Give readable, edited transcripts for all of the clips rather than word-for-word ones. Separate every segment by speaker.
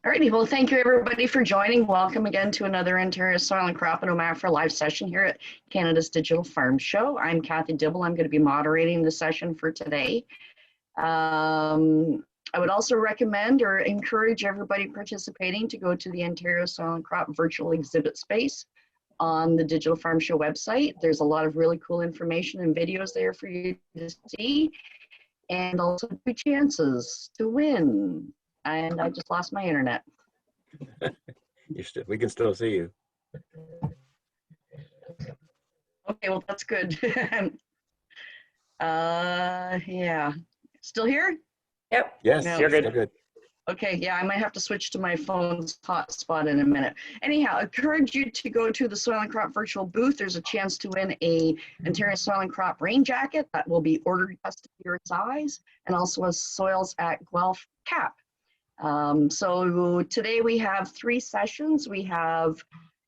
Speaker 1: Alrighty, well, thank you everybody for joining. Welcome again to another Ontario Soil and Crop and OMAFRA live session here at Canada's Digital Farm Show. I'm Kathy Dibble. I'm going to be moderating the session for today. I would also recommend or encourage everybody participating to go to the Ontario Soil and Crop virtual exhibit space on the Digital Farm Show website. There's a lot of really cool information and videos there for you to see, and also 2 chances to win. And I just lost my internet.
Speaker 2: We can still see you.
Speaker 1: Okay, well, that's good. Yeah. Still here?
Speaker 3: Yep.
Speaker 2: Yes,
Speaker 1: No.
Speaker 2: you're good.
Speaker 1: Okay, yeah, I might have to switch to my phone's hotspot in a minute. Anyhow, I encourage you to go to the Soil and Crop virtual booth. There's a chance to win a Ontario Soil and Crop rain jacket that will be ordered just to your size, and also a Soils at Guelph cap. So today we have 3 sessions. We have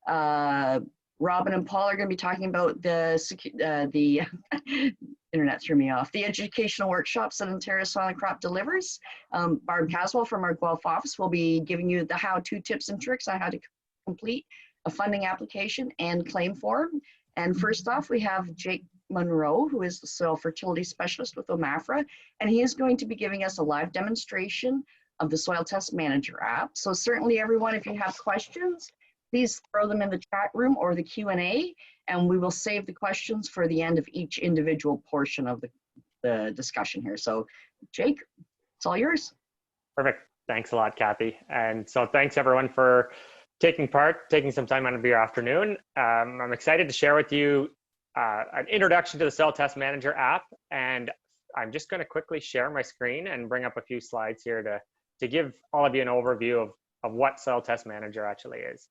Speaker 1: Robin and Paul are going to be talking about the internet threw me off. The educational workshops that Ontario Soil and Crop delivers. Barb Caswell from our Guelph office will be giving you the how-to tips and tricks on how to complete a funding application and claim form. And first off, we have Jake Monroe, who is the soil fertility specialist with OMAFRA, and he is going to be giving us a live demonstration of the Soil Test Manager app. So certainly everyone, if you have questions, please throw them in the chat room or the Q&A, and we will save the questions for the end of each individual portion of the discussion here. So Jake, it's all yours.
Speaker 3: Perfect. Thanks a lot, Kathy. And so thanks everyone for taking some time out of your afternoon. I'm excited to share with you an introduction to the Soil Test Manager app. And I'm just going to quickly share my screen and bring up a few slides here to give all of you an overview of what Soil Test Manager actually is.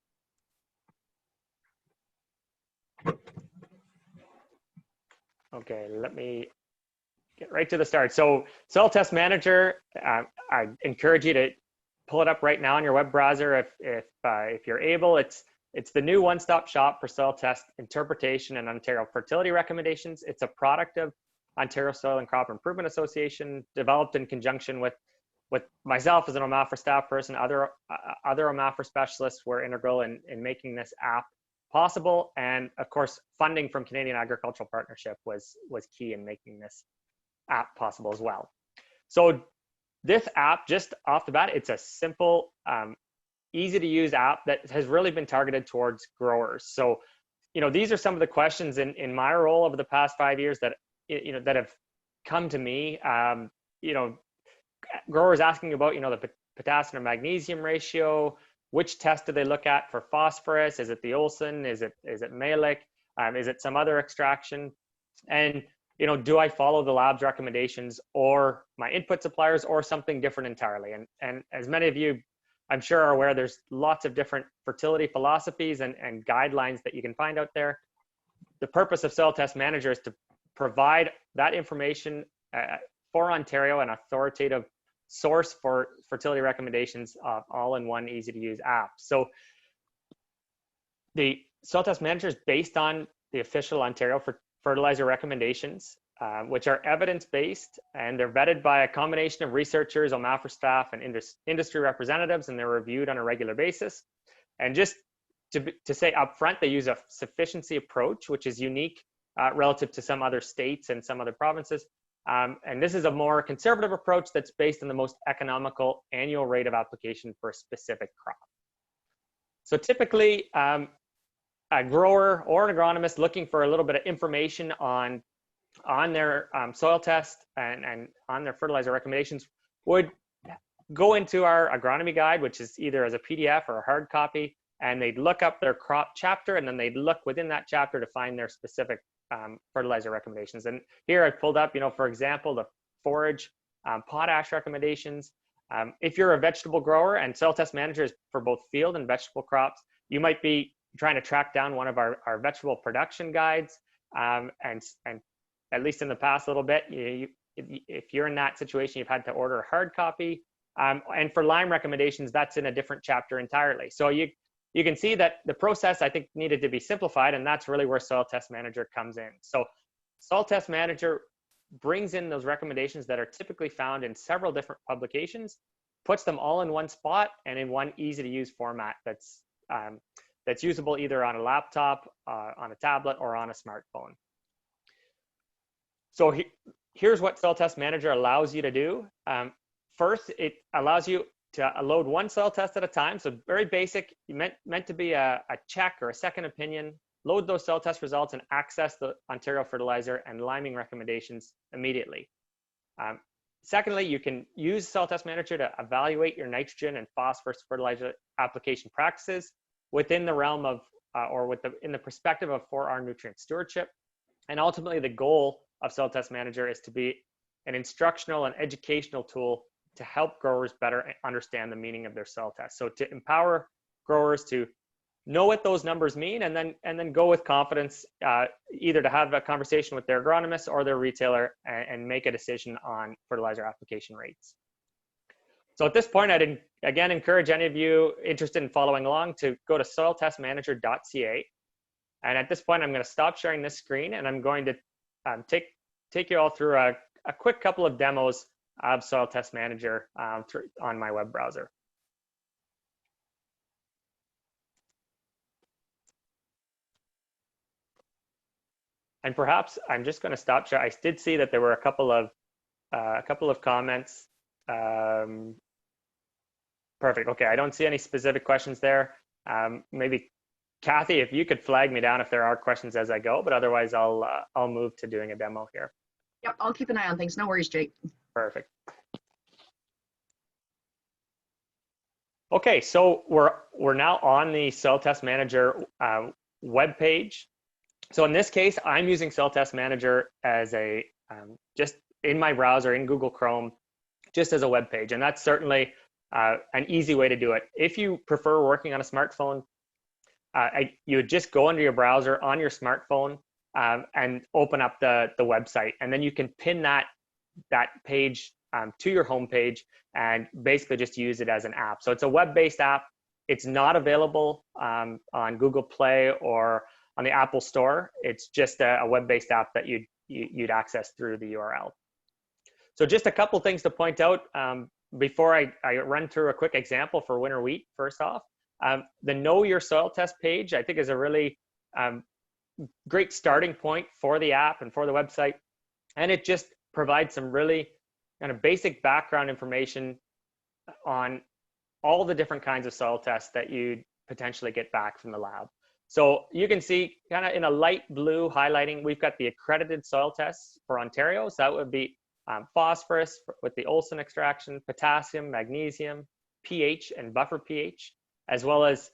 Speaker 3: Okay, let me get right to the start. So Soil Test Manager, I encourage you to pull it up right now on your web browser if you're able. It's the new one-stop shop for soil test interpretation and Ontario fertility recommendations. It's a product of Ontario Soil and Crop Improvement Association, developed in conjunction with myself as an OMAFRA staff person. Other OMAFRA specialists were integral in making this app possible, and of course funding from Canadian Agricultural Partnership was key in making this app possible as well. So this app, just off the bat, it's a simple, easy to use app that has really been targeted towards growers. So these are some of the questions in my role over the past 5 years that that have come to me. Growers asking about the potassium and magnesium ratio. Which test do they look at for phosphorus? Is it the Olsen? Is it Malic? Is it some other extraction? And do I follow the lab's recommendations or my input suppliers or something different entirely? And as many of you, I'm sure, are aware, there's lots of different fertility philosophies and guidelines that you can find out there. The purpose of Soil Test Manager is to provide that information for Ontario, an authoritative source for fertility recommendations, all in one easy to use app. So the Soil Test Manager is based on the official Ontario fertilizer recommendations, which are evidence-based, and they're vetted by a combination of researchers, OMAFRA staff, and industry representatives, and they're reviewed on a regular basis. And just to say upfront, they use a sufficiency approach, which is unique relative to some other states and some other provinces. And this is a more conservative approach that's based on the most economical annual rate of application for a specific crop. So typically, a grower or an agronomist looking for a little bit of information on their soil test and on their fertilizer recommendations would go into our agronomy guide, which is either as a PDF or a hard copy, and they'd look up their crop chapter, and then they'd look within that chapter to find their specific fertilizer recommendations. And here I've pulled up, for example, the forage potash recommendations. If you're a vegetable grower, and Soil Test Manager is for both field and vegetable crops, you might be trying to track down one of our vegetable production guides. And at least in the past little bit, if you're in that situation, you've had to order a hard copy. And for lime recommendations, that's in a different chapter entirely. So you can see that the process, I think, needed to be simplified, and that's really where Soil Test Manager comes in. So Soil Test Manager brings in those recommendations that are typically found in several different publications puts them all in one spot and in one easy to use format that's usable either on a laptop, on a tablet, or on a smartphone. So here's what Soil Test Manager allows you to do. First, it allows you to load one soil test at a time. So very basic, meant to be a check or a second opinion. Load those soil test results and access the Ontario fertilizer and liming recommendations immediately. Secondly, you can use Soil Test Manager to evaluate your nitrogen and phosphorus fertilizer application practices within the realm of, in the perspective of 4R nutrient stewardship. And ultimately, the goal of Soil Test Manager is to be an instructional and educational tool to help growers better understand the meaning of their soil test. So to empower growers to know what those numbers mean, and then go with confidence, either to have a conversation with their agronomist or their retailer and make a decision on fertilizer application rates. So at this point, I'd again encourage any of you interested in following along to go to soiltestmanager.ca. And at this point, I'm going to stop sharing this screen, and I'm going to take you all through a quick couple of demos of Soil Test Manager on my web browser. And perhaps I'm just going to stop share. I did see that there were a couple of comments. Perfect. Okay, I don't see any specific questions there. Maybe Kathy, if you could flag me down if there are questions as I go, but otherwise I'll move to doing a demo here.
Speaker 1: Yep, I'll keep an eye on things. No worries, Jake.
Speaker 3: Perfect. Okay, so we're now on the Soil Test Manager web page. So in this case, I'm using Soil Test Manager as a just in my browser in Google Chrome, just as a web page, and that's certainly an easy way to do it. If you prefer working on a smartphone, you would just go into your browser on your smartphone and open up the website, and then you can pin that page to your home page and basically just use it as an app. So it's a web-based app. It's not available on Google Play or on the Apple Store. It's just a web-based app that you'd access through the URL. So just a couple things to point out before I run through a quick example for winter wheat. First off, the Know Your Soil Test page, I think, is a really great starting point for the app and for the website. And it just provides some really kind of basic background information on all the different kinds of soil tests that you'd potentially get back from the lab. So you can see kind of in a light blue highlighting, we've got the accredited soil tests for Ontario. So that would be phosphorus with the Olsen extraction, potassium, magnesium, pH and buffer pH, as well as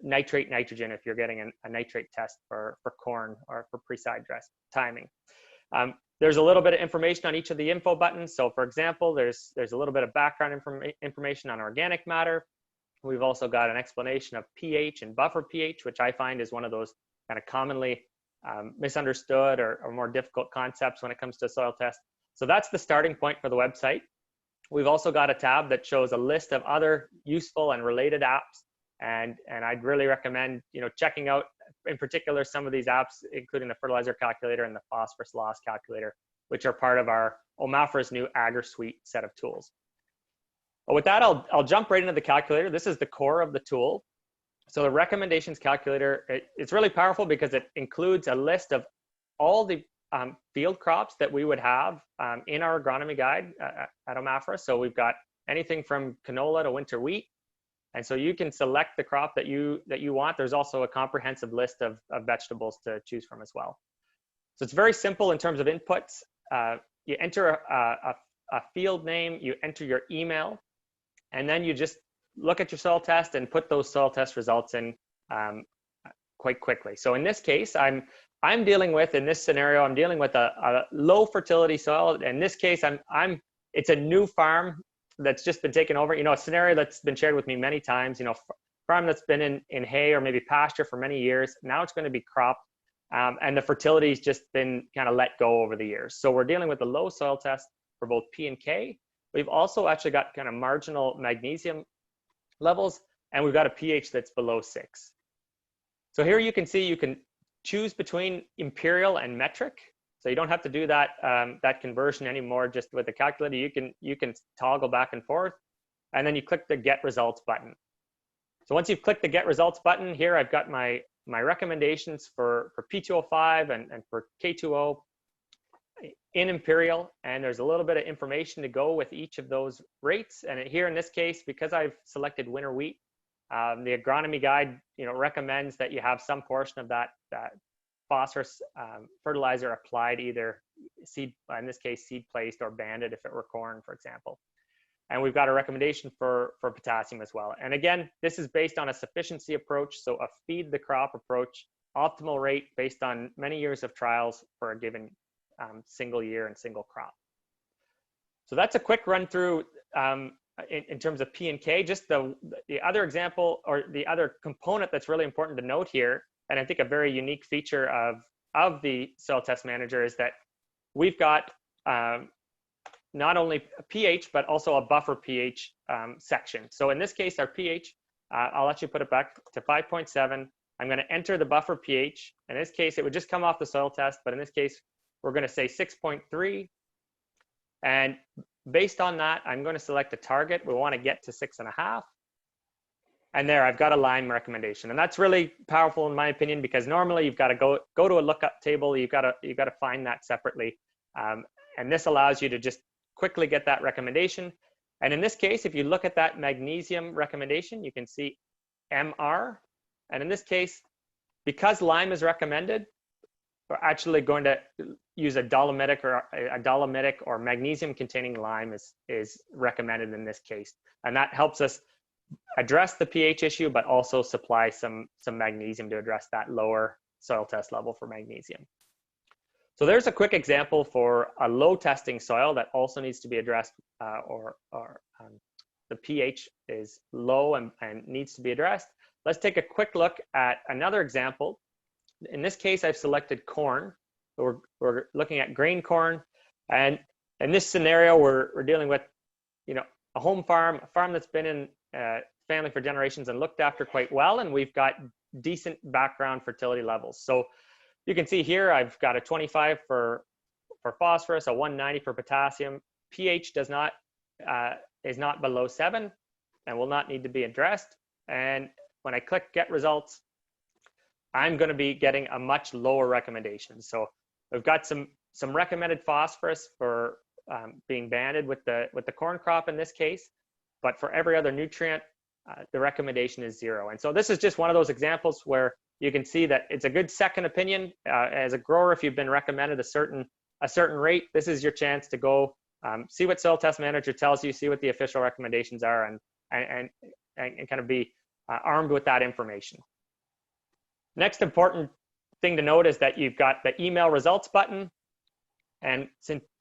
Speaker 3: nitrate nitrogen if you're getting a nitrate test for corn or for pre-side dress timing. There's a little bit of information on each of the info buttons. So for example, there's a little bit of background information on organic matter. We've also got an explanation of pH and buffer pH, which I find is one of those kind of commonly misunderstood or more difficult concepts when it comes to soil tests. So that's the starting point for the website. We've also got a tab that shows a list of other useful and related apps. And I'd really recommend, checking out in particular some of these apps, including the fertilizer calculator and the phosphorus loss calculator, which are part of our OMAFRA's new AgriSuite set of tools. But with that, I'll jump right into the calculator. This is the core of the tool. So the recommendations calculator, it's really powerful because it includes a list of all the field crops that we would have in our agronomy guide at OMAFRA. So we've got anything from canola to winter wheat. And so you can select the crop that you want. There's also a comprehensive list of vegetables to choose from as well. So it's very simple in terms of inputs. You enter a field name, you enter your email, and then you just look at your soil test and put those soil test results in quite quickly. So in this case, I'm dealing with, in this scenario, I'm dealing with a low fertility soil. In this case, it's a new farm that's just been taken over, a scenario that's been shared with me many times, farm that's been in hay or maybe pasture for many years. Now it's going to be crop, and the fertility's just been kind of let go over the years. So we're dealing with a low soil test for both P and K. We've also actually got kind of marginal magnesium levels, and we've got a pH that's below 6. So here you can see you can choose between imperial and metric. So you don't have to do that conversion anymore just with the calculator. You can toggle back and forth. and then you click the Get Results button. So once you've clicked the Get Results button, here I've got my recommendations for P2O5 and for K2O in Imperial, and there's a little bit of information to go with each of those rates. And here in this case, because I've selected winter wheat, the agronomy guide, recommends that you have some portion of that phosphorus fertilizer applied, either seed, in this case, seed placed, or banded if it were corn, for example. And we've got a recommendation for potassium as well. And again, this is based on a sufficiency approach, so a feed the crop approach, optimal rate based on many years of trials for a given single year and single crop. So that's a quick run through in terms of P and K. Just the other example, or the other component that's really important to note here, and I think a very unique feature of the Soil Test Manager, is that we've got not only a pH, but also a buffer pH section. So in this case, our pH, I'll actually put it back to 5.7. I'm going to enter the buffer pH. In this case, it would just come off the soil test, but in this case, we're going to say 6.3. And based on that, I'm going to select a target. We want to get to 6.5. And there, I've got a lime recommendation. And that's really powerful in my opinion, because normally you've got to go to a lookup table. You've got to find that separately. And this allows you to just quickly get that recommendation. And in this case, if you look at that magnesium recommendation, you can see MR. And in this case, because lime is recommended, we're actually going to use a dolomitic or magnesium containing lime is recommended in this case. And that helps us address the pH issue, but also supply some magnesium to address that lower soil test level for magnesium. So there's a quick example for a low testing soil that also needs to be addressed, the pH is low and needs to be addressed. Let's take a quick look at another example. In this case, I've selected corn. So we're looking at grain corn, and in this scenario, we're dealing with, a home farm, a farm that's been in family for generations and looked after quite well, and we've got decent background fertility levels. So you can see here, I've got a 25 for phosphorus, a 190 for potassium. pH is not below 7 and will not need to be addressed. And when I click Get Results, I'm going to be getting a much lower recommendation. So we've got some recommended phosphorus for being banded with the corn crop in this case, but for every other nutrient, the recommendation is 0. And so this is just one of those examples where you can see that it's a good second opinion. As a grower, if you've been recommended a certain rate, this is your chance to go see what Soil Test Manager tells you, see what the official recommendations are, and kind of be armed with that information. Next important thing to note is that you've got the email results button, and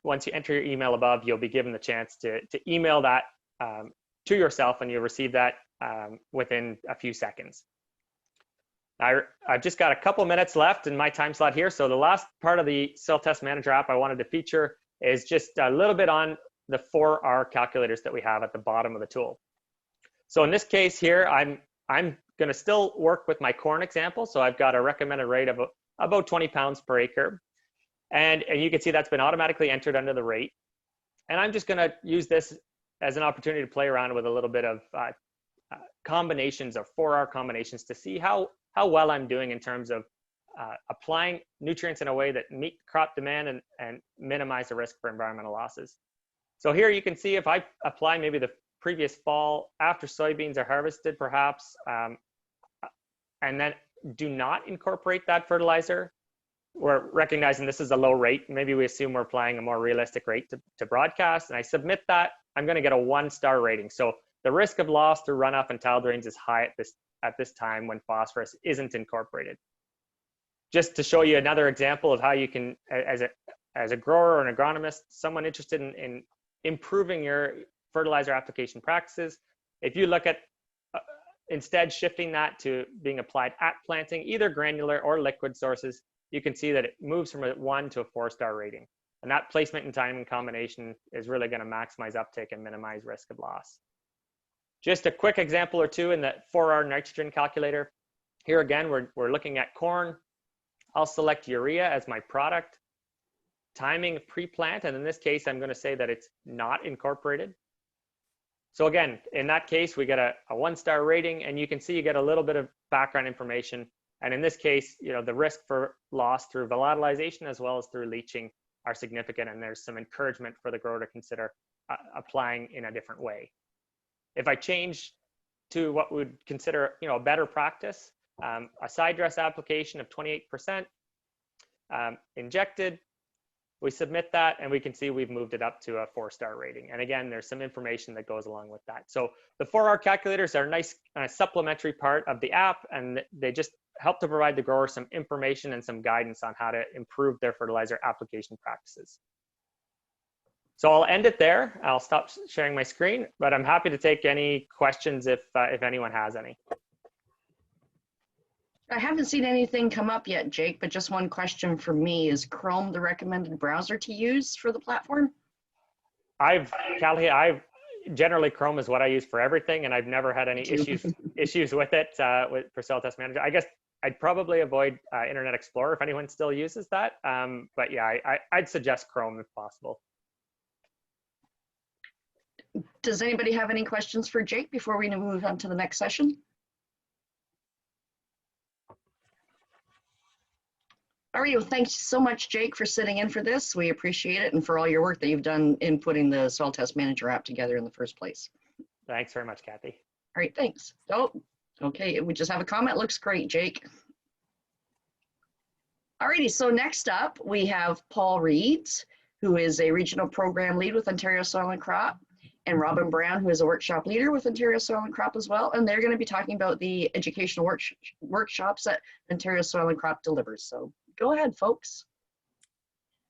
Speaker 3: once you enter your email above, you'll be given the chance to email that to yourself, and you'll receive that within a few seconds. I've just got a couple minutes left in my time slot here. So the last part of the Soil Test Manager app I wanted to feature is just a little bit on the 4R calculators that we have at the bottom of the tool. So in this case here, I'm going to still work with my corn example. So I've got a recommended rate of about 20 pounds per acre. And you can see that's been automatically entered under the rate. And I'm just going to use this as an opportunity to play around with a little bit of combinations of 4R combinations to see how well I'm doing in terms of applying nutrients in a way that meet crop demand and minimize the risk for environmental losses. So here you can see if I apply maybe the previous fall after soybeans are harvested perhaps, and then do not incorporate that fertilizer, we're recognizing this is a low rate. Maybe we assume we're applying a more realistic rate to broadcast, and I submit that, I'm going to get a 1-star rating. So the risk of loss through runoff and tile drains is high at this time when phosphorus isn't incorporated. Just to show you another example of how you can, as a grower or an agronomist, someone interested in improving your fertilizer application practices, if you look at instead shifting that to being applied at planting, either granular or liquid sources, you can see that it moves from a 1 to a 4-star rating. And that placement and timing combination is really going to maximize uptake and minimize risk of loss. Just a quick example or two in the 4R nitrogen calculator. Here again, we're looking at corn. I'll select urea as my product. Timing pre-plant, and in this case, I'm going to say that it's not incorporated. So again, in that case, we get a 1-star rating, and you can see you get a little bit of background information. And in this case, the risk for loss through volatilization as well as through leaching are significant, and there's some encouragement for the grower to consider applying in a different way. If I change to what we would consider, a better practice, a side dress application of 28% injected, we submit that, and we can see we've moved it up to a 4-star rating. And again, there's some information that goes along with that. So the 4R calculators are a nice supplementary part of the app, and they just help to provide the grower some information and some guidance on how to improve their fertilizer application practices. So I'll end it there. I'll stop sharing my screen, but I'm happy to take any questions if anyone has any.
Speaker 1: I haven't seen anything come up yet, Jake, but just one question for me. Is Chrome the recommended browser to use for the platform?
Speaker 3: Generally Chrome is what I use for everything, and I've never had any issues with it for Soil Test Manager. I guess I'd probably avoid Internet Explorer if anyone still uses that. But yeah, I'd suggest Chrome if possible.
Speaker 1: Does anybody have any questions for Jake before we move on to the next session? All right, well, thanks so much, Jake, for sitting in for this. We appreciate it, and for all your work that you've done in putting the Soil Test Manager app together in the first place.
Speaker 3: Thanks very much, Kathy.
Speaker 1: All right, thanks. Oh, okay, we just have a comment. Looks great, Jake. All righty, so next up, we have Paul Reeds, who is a regional program lead with Ontario Soil and Crop, and Robin Brown, who is a workshop leader with Ontario Soil and Crop as well. And they're going to be talking about the educational workshops that Ontario Soil and Crop delivers. So go ahead, folks.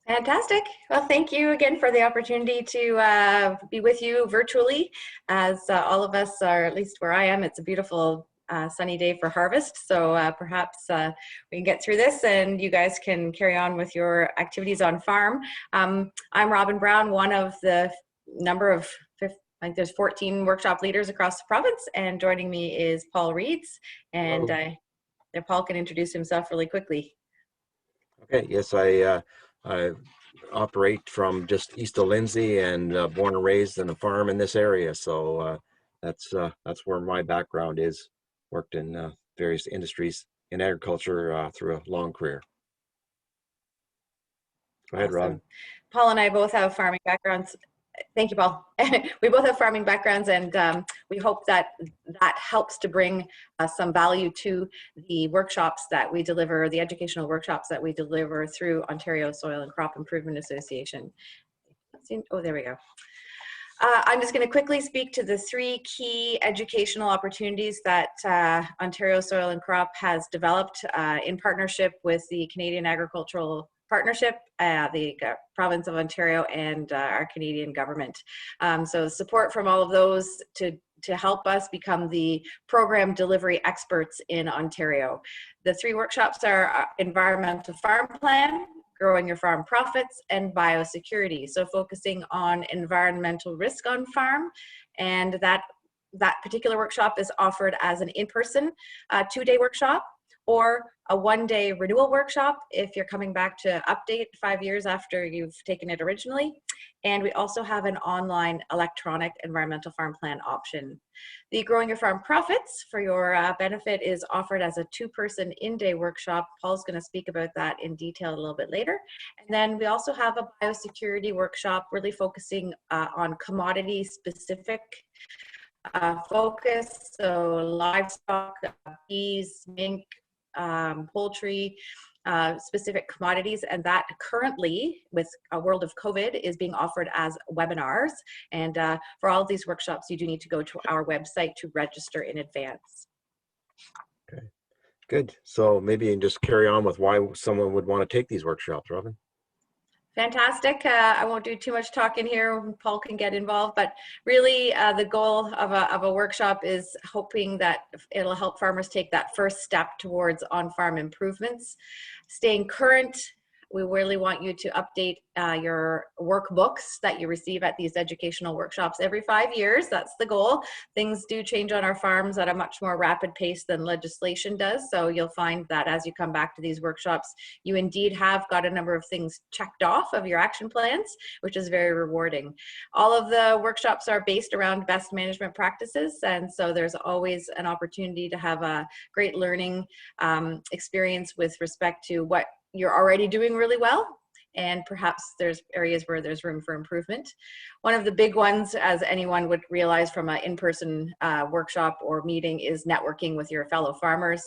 Speaker 2: Fantastic. Well, thank you again for the opportunity to be with you virtually. As all of us are, at least where I am, it's a beautiful sunny day for harvest. So perhaps we can get through this and you guys can carry on with your activities on farm. I'm Robin Brown, one of the number of, I think there's 14 workshop leaders across the province, and joining me is Paul Reeds. And Paul can introduce himself really quickly.
Speaker 4: Okay, yes, I operate from just east of Lindsay and born and raised in a farm in this area. So that's where my background is. Worked in various industries in agriculture through a long career. Go ahead, Rob.
Speaker 2: Paul and I both have farming backgrounds. Thank you, Paul. We both have farming backgrounds, and we hope that that helps to bring some value to the workshops that we deliver, the educational workshops that we deliver through Ontario Soil and Crop Improvement Association. Oh, there we go. I'm just going to quickly speak to the 3 key educational opportunities that Ontario Soil and Crop has developed in partnership with the Canadian Agricultural Partnership, the province of Ontario, and our Canadian government. So support from all of those to help us become the program delivery experts in Ontario. The 3 workshops are Environmental Farm Plan, Growing Your Farm Profits, and Biosecurity. So focusing on environmental risk on farm, and that particular workshop is offered as an in-person 2-day workshop, or a 1-day renewal workshop if you're coming back to update 5 years after you've taken it originally. And we also have an online electronic environmental farm plan option. The Growing Your Farm Profits, for your benefit, is offered as a 2-person in-day workshop. Paul's going to speak about that in detail a little bit later. And then we also have a biosecurity workshop, really focusing on commodity-specific focus, so livestock, bees, mink, poultry, specific commodities, and that currently, with a world of COVID, is being offered as webinars. And for all of these workshops, you do need to go to our website to register in advance.
Speaker 4: Okay, good. So maybe you can just carry on with why someone would want to take these workshops, Robin.
Speaker 2: Fantastic. I won't do too much talking here. Paul can get involved, but really the goal of a workshop is hoping that it'll help farmers take that first step towards on-farm improvements, staying current We really want you to update your workbooks that you receive at these educational workshops every 5 years. That's the goal. Things do change on our farms at a much more rapid pace than legislation does. So you'll find that as you come back to these workshops, you indeed have got a number of things checked off of your action plans, which is very rewarding. All of the workshops are based around best management practices. And so there's always an opportunity to have a great learning experience with respect to what you're already doing really well, and perhaps there's areas where there's room for improvement. One of the big ones, as anyone would realize from an in-person workshop or meeting, is networking with your fellow farmers.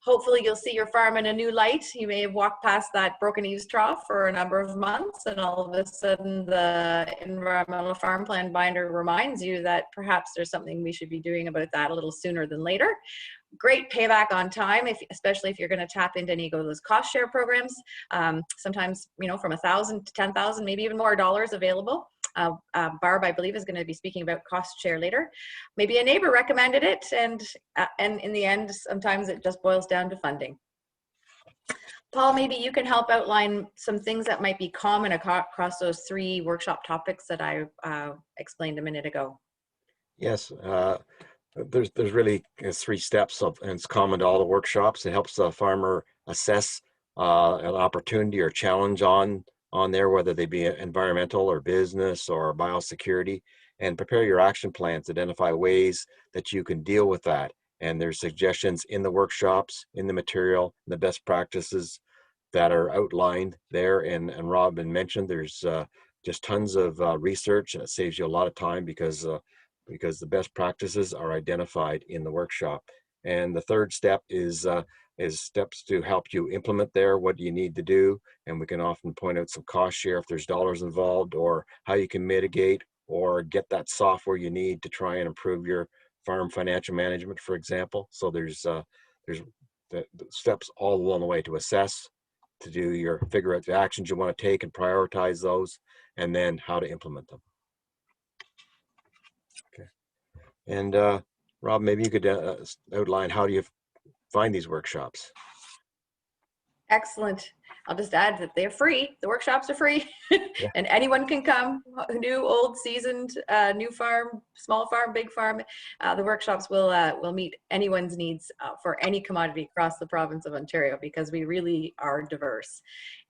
Speaker 2: Hopefully you'll see your farm in a new light. You may have walked past that broken eaves trough for a number of months, and all of a sudden the environmental farm plan binder reminds you that perhaps there's something we should be doing about that a little sooner than later. Great payback on time, especially if you're going to tap into any of those cost share programs. Sometimes, you know, from $1,000 to $10,000, maybe even more dollars available. Barb, I believe, is going to be speaking about cost share later. Maybe a neighbor recommended it, and in the end, sometimes it just boils down to funding. Paul, maybe you can help outline some things that might be common across those 3 workshop topics that I explained a minute ago.
Speaker 4: Yes, there's really 3 steps of, and it's common to all the workshops. It helps the farmer assess an opportunity or challenge on there, whether they be environmental or business or biosecurity, and prepare your action plans, identify ways that you can deal with that. And there's suggestions in the workshops, in the material, the best practices that are outlined there. And Robin mentioned there's just tons of research, and it saves you a lot of time because the best practices are identified in the workshop. And the third step is steps to help you implement there, what you need to do. And we can often point out some cost share if there's dollars involved, or how you can mitigate or get that software you need to try and improve your farm financial management, for example. So there's the steps all along the way to assess, to do figure out the actions you want to take and prioritize those, and then how to implement them. Okay. And Rob, maybe you could outline, how do you find these workshops?
Speaker 2: Excellent. I'll just add that they're free. The workshops are free.
Speaker 4: Yeah.
Speaker 2: And anyone can come, new, old, seasoned, new farm, small farm, big farm. The workshops will meet anyone's needs for any commodity across the province of Ontario, because we really are diverse.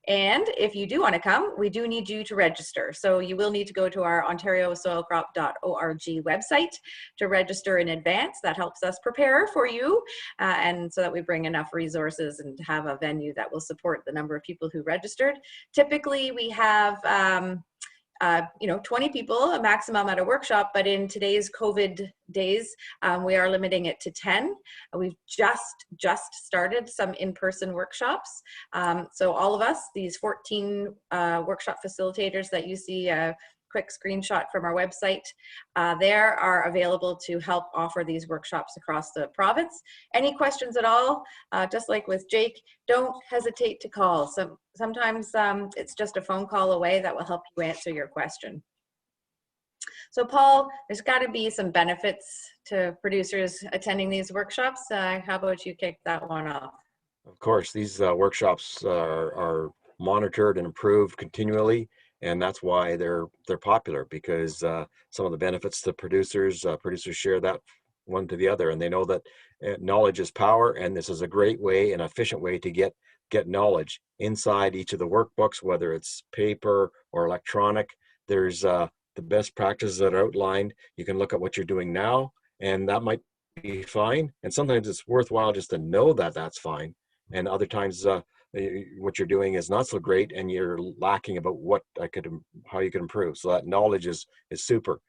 Speaker 2: And if you do want to come, we do need you to register. So you will need to go to our ontariosoilcrop.org website to register in advance. That helps us prepare for you, and so that we bring enough resources and have a venue that will support the number of people who registered. Typically we have 20 people, a maximum at a workshop, but in today's COVID days, we are limiting it to 10. We've just started some in-person workshops. So all of us, these 14 workshop facilitators that you see, quick screenshot from our website, there are available to help offer these workshops across the province. Any questions at all, just like with Jake, don't hesitate to call. Sometimes it's just a phone call away that will help you answer your question. So Paul, there's got to be some benefits to producers attending these workshops. How about you kick that one off?
Speaker 4: Of course, these workshops are monitored and improved continually. And that's why they're popular, because some of the benefits to producers share that one to the other, and they know that knowledge is power, and this is a great way, an efficient way to get knowledge inside each of the workbooks, whether it's paper or electronic. There's the best practices that are outlined. You can look at what you're doing now, and that might be fine. And sometimes it's worthwhile just to know that that's fine. And other times, what you're doing is not so great, and you're lacking about how you could improve. So that knowledge is super.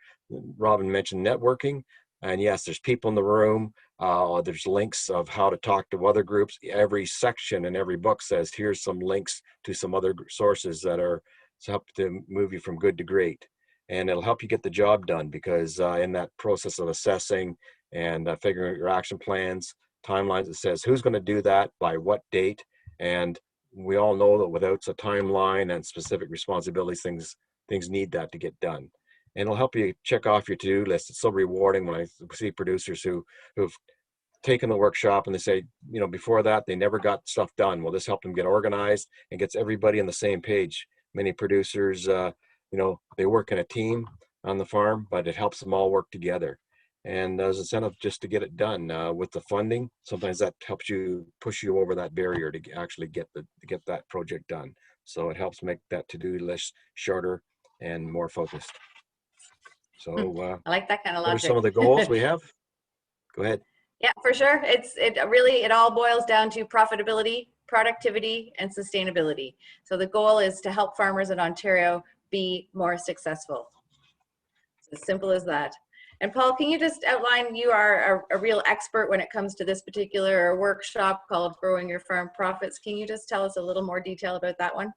Speaker 4: Robin mentioned networking, and yes, there's people in the room. There's links of how to talk to other groups. Every section in every book says, here's some links to some other sources that are to help to move you from good to great. And it'll help you get the job done, because in that process of assessing and figuring out your action plans, timelines, it says who's going to do that by what date. And we all know that without a timeline and specific responsibilities, things need that to get done. And it'll help you check off your to-do list. It's so rewarding when I see producers who've taken the workshop and they say, you know, before that, they never got stuff done. Well, this helped them get organized and gets everybody on the same page. Many producers, you know, they work in a team on the farm, but it helps them all work together. And there's incentive just to get it done with the funding. Sometimes that helps you push you over that barrier to actually get that project done. So it helps make that to-do list shorter and more focused. So
Speaker 2: I like that kind of
Speaker 4: what are
Speaker 2: logic.
Speaker 4: some of the goals we have? Go ahead.
Speaker 2: Yeah, for sure. It all boils down to profitability, productivity, and sustainability. So the goal is to help farmers in Ontario be more successful. It's as simple as that. And Paul, can you just outline, you are a real expert when it comes to this particular workshop called Growing Your Farm Profits. Can you just tell us a little more detail about that one?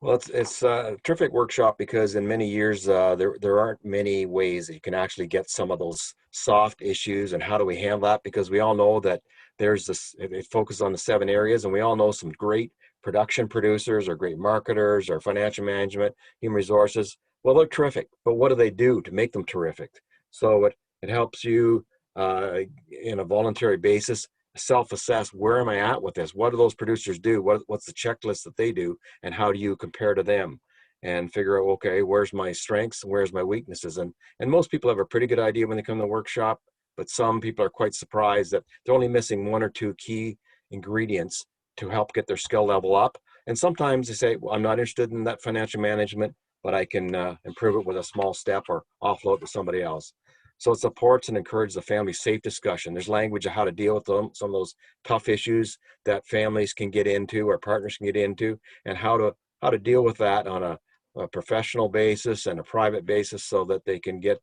Speaker 4: Well, it's a terrific workshop because in many years, there aren't many ways that you can actually get some of those soft issues and how do we handle that? Because we all know that there's this, it focuses on the 7 areas, and we all know some great production producers or great marketers or financial management, human resources. Well, they're terrific, but what do they do to make them terrific? So it helps you in a voluntary basis self-assess, where am I at with this? What do those producers do? What's the checklist that they do, and how do you compare to them? And figure out, okay, where's my strengths and where's my weaknesses? And most people have a pretty good idea when they come to the workshop, but some people are quite surprised that they're only missing 1 or 2 key ingredients to help get their skill level up. And sometimes they say, well, I'm not interested in that financial management, but I can improve it with a small step or offload to somebody else. So it supports and encourages the family safe discussion. There's language of how to deal with some of those tough issues that families can get into or partners can get into, and how to deal with that on a professional basis and a private basis so that they can get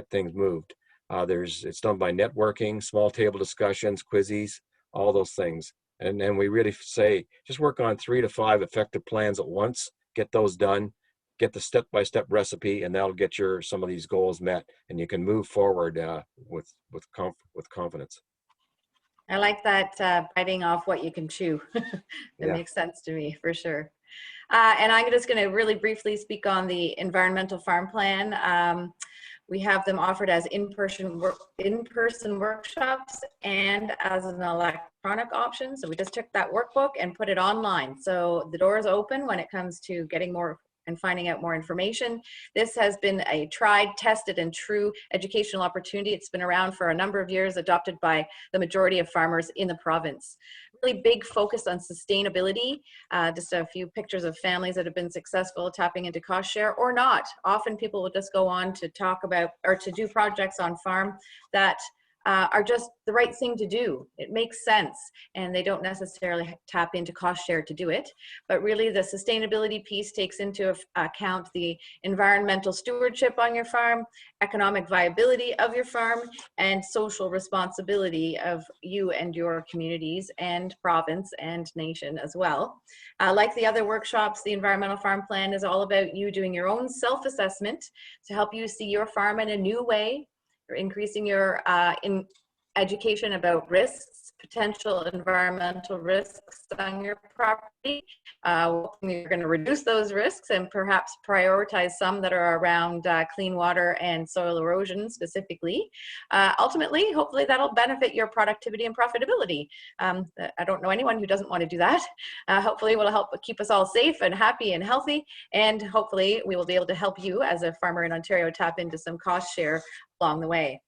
Speaker 4: things moved. It's done by networking, small table discussions, quizzes, all those things. And then we really say, just work on 3 to 5 effective plans at once, get those done, get the step-by-step recipe, and that'll get some of these goals met, and you can move forward with confidence.
Speaker 2: I like that, biting off what you can chew. It
Speaker 4: Yeah.
Speaker 2: makes sense to me, for sure. And I'm just going to really briefly speak on the environmental farm plan. We have them offered as in-person workshops and as an electronic option. So we just took that workbook and put it online. So the door is open when it comes to getting more and finding out more information. This has been a tried, tested, and true educational opportunity. It's been around for a number of years, adopted by the majority of farmers in the province. Really big focus on sustainability. Just a few pictures of families that have been successful tapping into cost share or not. Often people will just go on to talk about or to do projects on farm that are just the right thing to do. It makes sense, and they don't necessarily tap into cost share to do it. But really the sustainability piece takes into account the environmental stewardship on your farm, economic viability of your farm, and social responsibility of you and your communities and province and nation as well. Like the other workshops, the environmental farm plan is all about you doing your own self-assessment to help you see your farm in a new way. You're increasing your education about risks, potential environmental risks on your property. You're going to reduce those risks and perhaps prioritize some that are around clean water and soil erosion specifically. Ultimately, hopefully that'll benefit your productivity and profitability. I don't know anyone who doesn't want to do that. Hopefully it will help keep us all safe and happy and healthy, and hopefully we will be able to help you as a farmer in Ontario tap into some cost share along the way.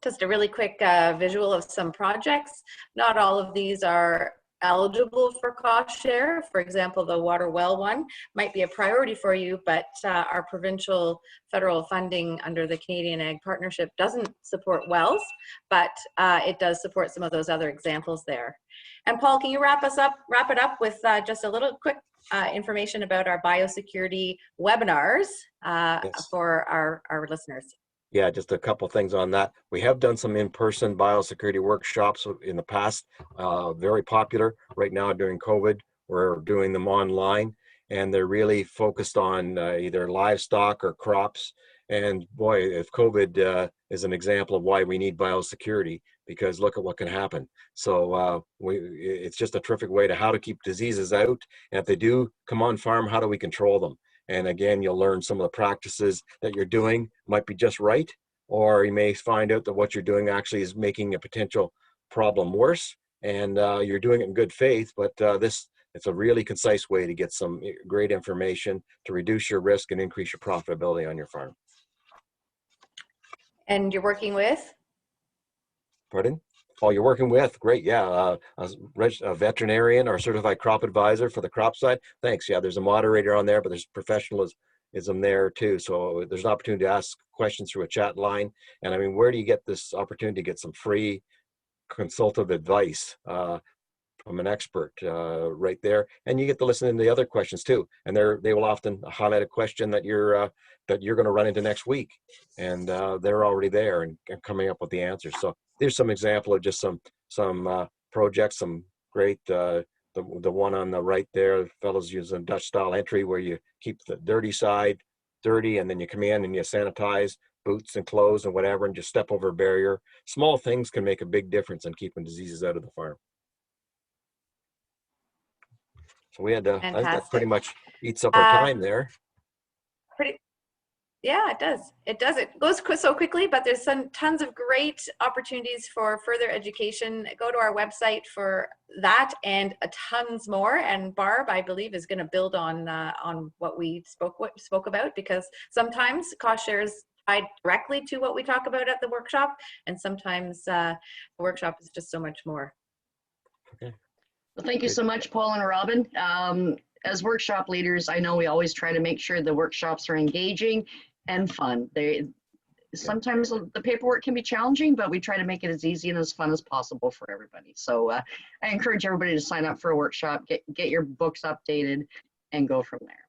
Speaker 2: Just a really quick visual of some projects. Not all of these are eligible for cost share. For example, the water well one might be a priority for you, but our provincial federal funding under the Canadian Ag Partnership doesn't support wells, but it does support some of those other examples there. And Paul, can you wrap it up with just a little quick information about our biosecurity webinars
Speaker 4: Yes.
Speaker 2: for our listeners?
Speaker 4: Yeah, just a couple things on that. We have done some in-person biosecurity workshops in the past, very popular. Right now during COVID, we're doing them online, and they're really focused on either livestock or crops. And boy, if COVID is an example of why we need biosecurity, because look at what can happen. So it's just a terrific way to how to keep diseases out. And if they do come on farm, how do we control them? And again, you'll learn some of the practices that you're doing might be just right, or you may find out that what you're doing actually is making a potential problem worse, and you're doing it in good faith, but it's a really concise way to get some great information to reduce your risk and increase your profitability on your farm.
Speaker 2: And you're working with?
Speaker 4: Pardon? Oh, you're working with, great, yeah, a veterinarian or certified crop advisor for the crop side. Thanks, yeah, there's a moderator on there, but there's professionalism there too. So there's an opportunity to ask questions through a chat line. And I mean, where do you get this opportunity to get some free consultative advice from an expert right there? And you get to listen to the other questions too. And they will often highlight a question that you're going to run into next week. And they're already there and coming up with the answers. So there's some example of just some projects, some great, the one on the right there, fellows using Dutch style entry where you keep the dirty side dirty and then you come in and you sanitize boots and clothes and whatever and just step over a barrier. Small things can make a big difference in keeping diseases out of the farm. So we had to, I think that pretty much eats up our time there.
Speaker 2: Yeah, it does. It does. It goes so quickly, but there's tons of great opportunities for further education. Go to our website for that and tons more. And Barb, I believe, is going to build on what we spoke about, because sometimes cost shares tied directly to what we talk about at the workshop, and sometimes the workshop is just so much more.
Speaker 4: Okay.
Speaker 1: Well, thank you so much, Paul and Robin. As workshop leaders, I know we always try to make sure the workshops are engaging and fun. Sometimes the paperwork can be challenging, but we try to make it as easy and as fun as possible for everybody. So I encourage everybody to sign up for a workshop, get your books updated, and go from there.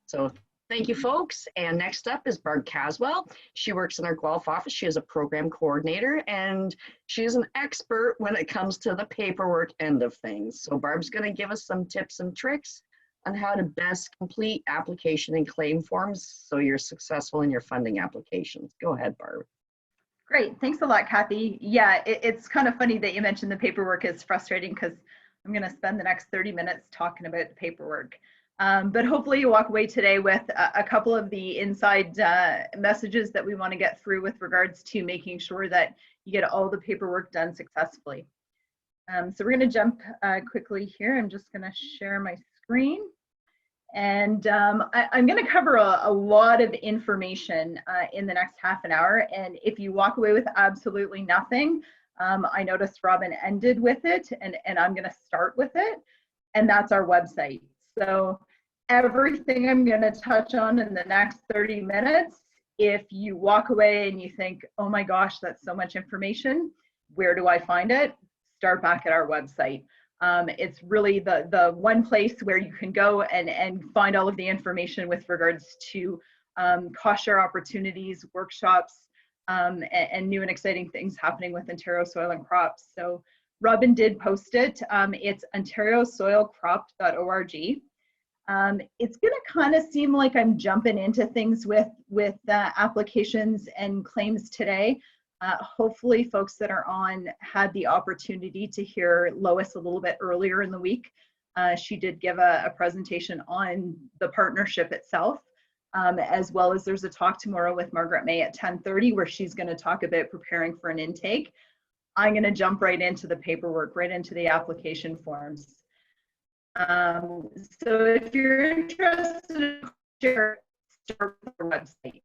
Speaker 1: So thank you, folks. And next up is Barb Caswell. She works in our Guelph office. She is a program coordinator, and she is an expert when it comes to the paperwork end of things. So Barb's going to give us some tips and tricks on how to best complete application and claim forms so you're successful in your funding applications. Go ahead, Barb.
Speaker 5: Great, thanks a lot, Kathy. Yeah, it's kind of funny that you mentioned the paperwork is frustrating, because I'm going to spend the next 30 minutes talking about the paperwork. But hopefully you walk away today with a couple of the inside messages that we want to get through with regards to making sure that you get all the paperwork done successfully. So we're going to jump quickly here. I'm just going to share my screen. And I'm going to cover a lot of information in the next half an hour. And if you walk away with absolutely nothing, I noticed Robin ended with it, and I'm going to start with it. And that's our website. So everything I'm going to touch on in the next 30 minutes, if you walk away and you think, oh my gosh, that's so much information, where do I find it? Start back at our website. It's really the one place where you can go and find all of the information with regards to cost share opportunities, workshops, and new and exciting things happening with Ontario Soil and Crops. So Robin did post it. It's ontariosoilcrop.org. It's going to kind of seem like I'm jumping into things with applications and claims today. Hopefully folks that are on had the opportunity to hear Lois a little bit earlier in the week. She did give a presentation on the partnership itself, as well as there's a talk tomorrow with Margaret May at 10:30 where she's going to talk about preparing for an intake. I'm going to jump right into the paperwork, right into the application forms. So if you're interested, start with our website.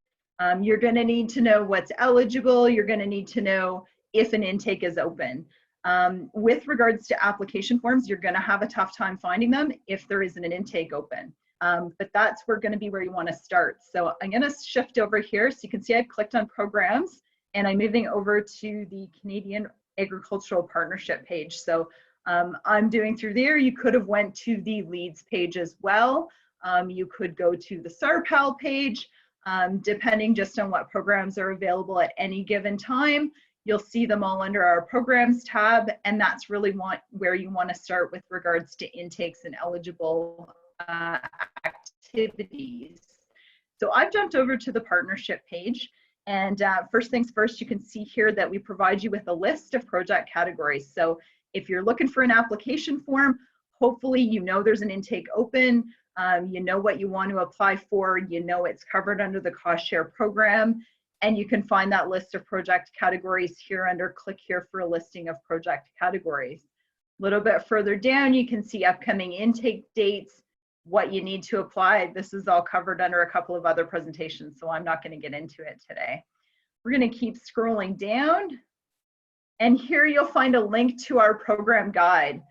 Speaker 5: You're going to need to know what's eligible. You're going to need to know if an intake is open. With regards to application forms, you're going to have a tough time finding them if there isn't an intake open. But that's going to be where you want to start. So I'm going to shift over here. So you can see I've clicked on programs, and I'm moving over to the Canadian Agricultural Partnership page. So I'm doing through there. You could have went to the leads page as well. You could go to the SARPAL page. Depending just on what programs are available at any given time. You'll see them all under our programs tab, and that's really where you want to start with regards to intakes and eligible activities. So I've jumped over to the partnership page, and first things first, you can see here that we provide you with a list of project categories. So if you're looking for an application form, hopefully you know there's an intake open. You know what you want to apply for, you know it's covered under the cost share program. And you can find that list of project categories here under click here for a listing of project categories. A little bit further down, you can see upcoming intake dates, what you need to apply. This is all covered under a couple of other presentations, so I'm not going to get into it today. We're going to keep scrolling down, and here you'll find a link to our program guide.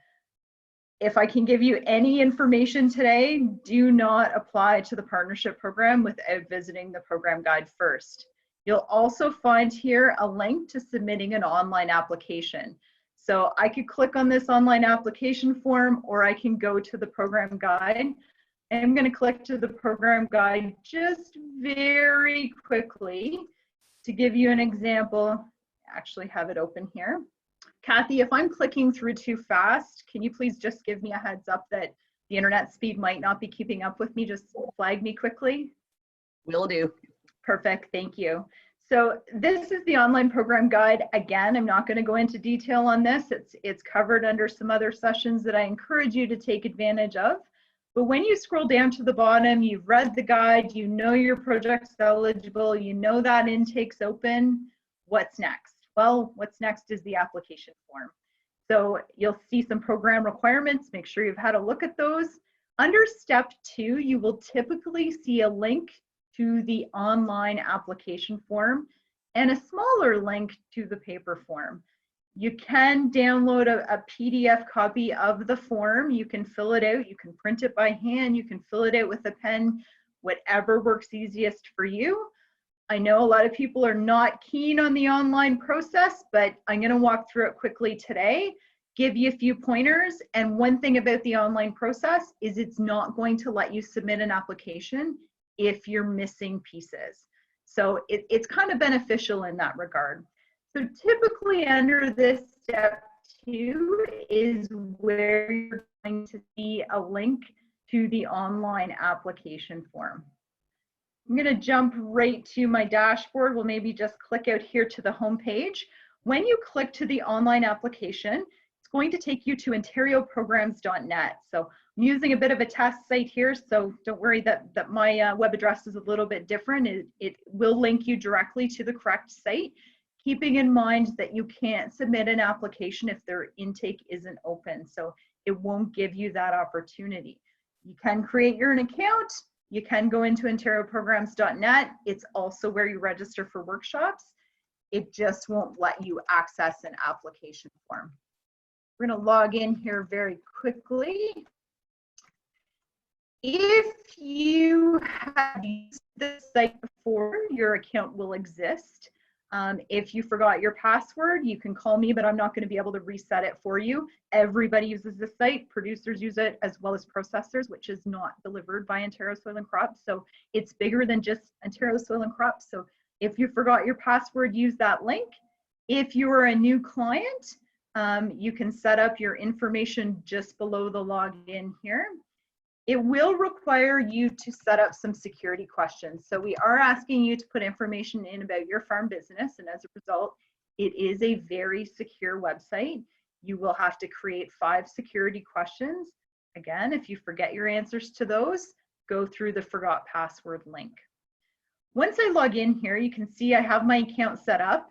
Speaker 5: If I can give you any information today, do not apply to the partnership program without visiting the program guide first. You'll also find here a link to submitting an online application. So I could click on this online application form, or I can go to the program guide. I'm going to click to the program guide just very quickly to give you an example. Actually have it open here. Kathy, if I'm clicking through too fast, can you please just give me a heads up that the internet speed might not be keeping up with me? Just flag me quickly.
Speaker 1: Will do.
Speaker 5: Perfect, thank you. So this is the online program guide. Again, I'm not going to go into detail on this. It's covered under some other sessions that I encourage you to take advantage of. But when you scroll down to the bottom, you've read the guide, you know your project's eligible, you know that intake's open. What's next? Well, what's next is the application form. So you'll see some program requirements. Make sure you've had a look at those. Under step 2, you will typically see a link to the online application form and a smaller link to the paper form. You can download a PDF copy of the form. You can fill it out. You can print it by hand. You can fill it out with a pen, whatever works easiest for you. I know a lot of people are not keen on the online process, but I'm going to walk through it quickly today, give you a few pointers. And one thing about the online process is it's not going to let you submit an application if you're missing pieces. So it's kind of beneficial in that regard. So typically under this step 2 is where you're going to see a link to the online application form. I'm going to jump right to my dashboard. We'll maybe just click out here to the home page. When you click to the online application, it's going to take you to ontarioprograms.net. So I'm using a bit of a test site here, so don't worry that my web address is a little bit different. It will link you directly to the correct site, keeping in mind that you can't submit an application if their intake isn't open. So it won't give you that opportunity. You can create your own account. You can go into ontarioprograms.net. It's also where you register for workshops. It just won't let you access an application form. We're going to log in here very quickly. If you have used this site before, your account will exist. If you forgot your password, you can call me, but I'm not going to be able to reset it for you. Everybody uses this site. Producers use it as well as processors, which is not delivered by Ontario Soil and Crops. So it's bigger than just Ontario Soil and Crops. So if you forgot your password, use that link. If you are a new client, you can set up your information just below the login here. It will require you to set up some security questions. So we are asking you to put information in about your farm business, and as a result, it is a very secure website. You will have to create 5 security questions. Again, if you forget your answers to those, go through the forgot password link. Once I log in here, you can see I have my account set up.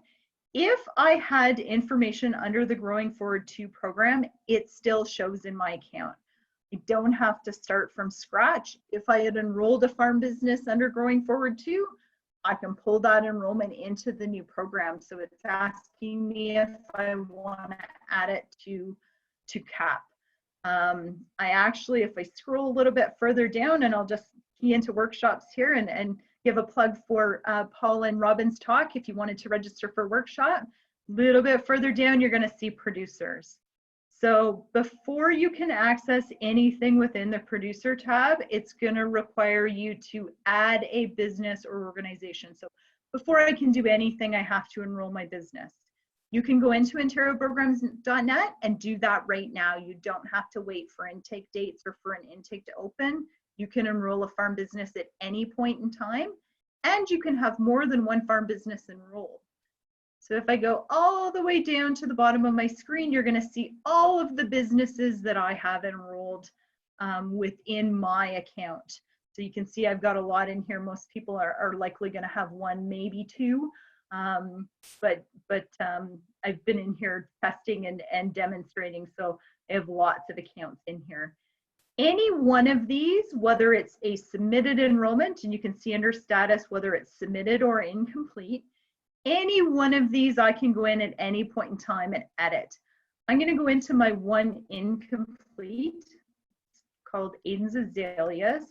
Speaker 5: If I had information under the Growing Forward 2 program, it still shows in my account. I don't have to start from scratch. If I had enrolled a farm business under Growing Forward 2, I can pull that enrollment into the new program. So it's asking me if I want to add it to CAP. I actually, if I scroll a little bit further down, and I'll just key into workshops here and give a plug for Paul and Robin's talk. If you wanted to register for a workshop, a little bit further down, you're going to see producers. So before you can access anything within the producer tab, it's going to require you to add a business or organization. So before I can do anything, I have to enroll my business. You can go into ontarioprograms.net and do that right now. You don't have to wait for intake dates or for an intake to open. You can enroll a farm business at any point in time, and you can have more than one farm business enrolled. So if I go all the way down to the bottom of my screen, you're going to see all of the businesses that I have enrolled within my account. So you can see I've got a lot in here. Most people are likely going to have one, maybe two. But I've been in here testing and demonstrating, so I have lots of accounts in here. Any one of these, whether it's a submitted enrollment, and you can see under status whether it's submitted or incomplete, any one of these I can go in at any point in time and edit. I'm going to go into my one incomplete called Aiden's Azaleas.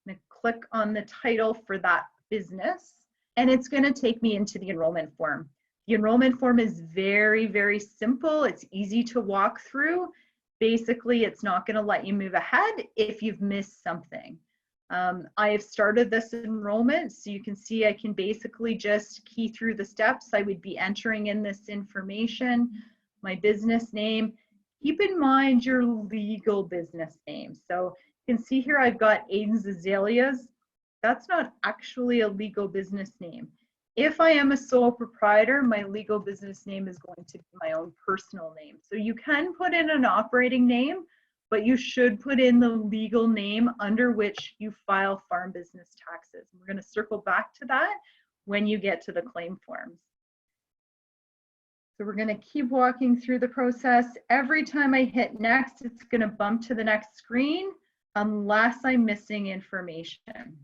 Speaker 5: I'm going to click on the title for that business, and it's going to take me into the enrollment form. The enrollment form is very, very simple. It's easy to walk through. Basically, it's not going to let you move ahead if you've missed something. I have started this enrollment, so you can see I can basically just key through the steps. I would be entering in this information, my business name. Keep in mind your legal business name. So you can see here I've got Aiden's Azaleas. That's not actually a legal business name. If I am a sole proprietor, my legal business name is going to be my own personal name. So you can put in an operating name, but you should put in the legal name under which you file farm business taxes. We're going to circle back to that when you get to the claim forms. So we're going to keep walking through the process. Every time I hit next, it's going to bump to the next screen unless I'm missing information.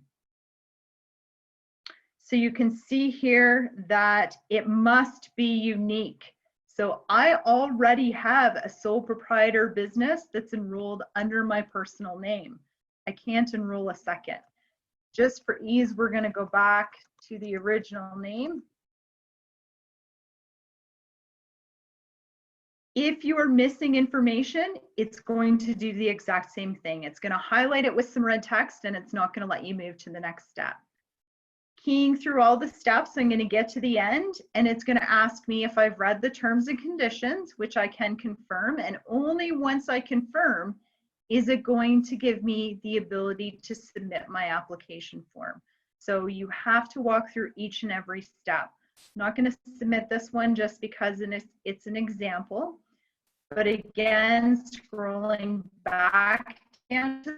Speaker 5: So you can see here that it must be unique. So I already have a sole proprietor business that's enrolled under my personal name. I can't enroll a second. Just for ease, we're going to go back to the original name. If you are missing information, it's going to do the exact same thing. It's going to highlight it with some red text, and it's not going to let you move to the next step. Keying through all the steps, I'm going to get to the end, and it's going to ask me if I've read the terms and conditions, which I can confirm, and only once I confirm is it going to give me the ability to submit my application form. So you have to walk through each and every step. I'm not going to submit this one just because it's an example, but again, scrolling back down to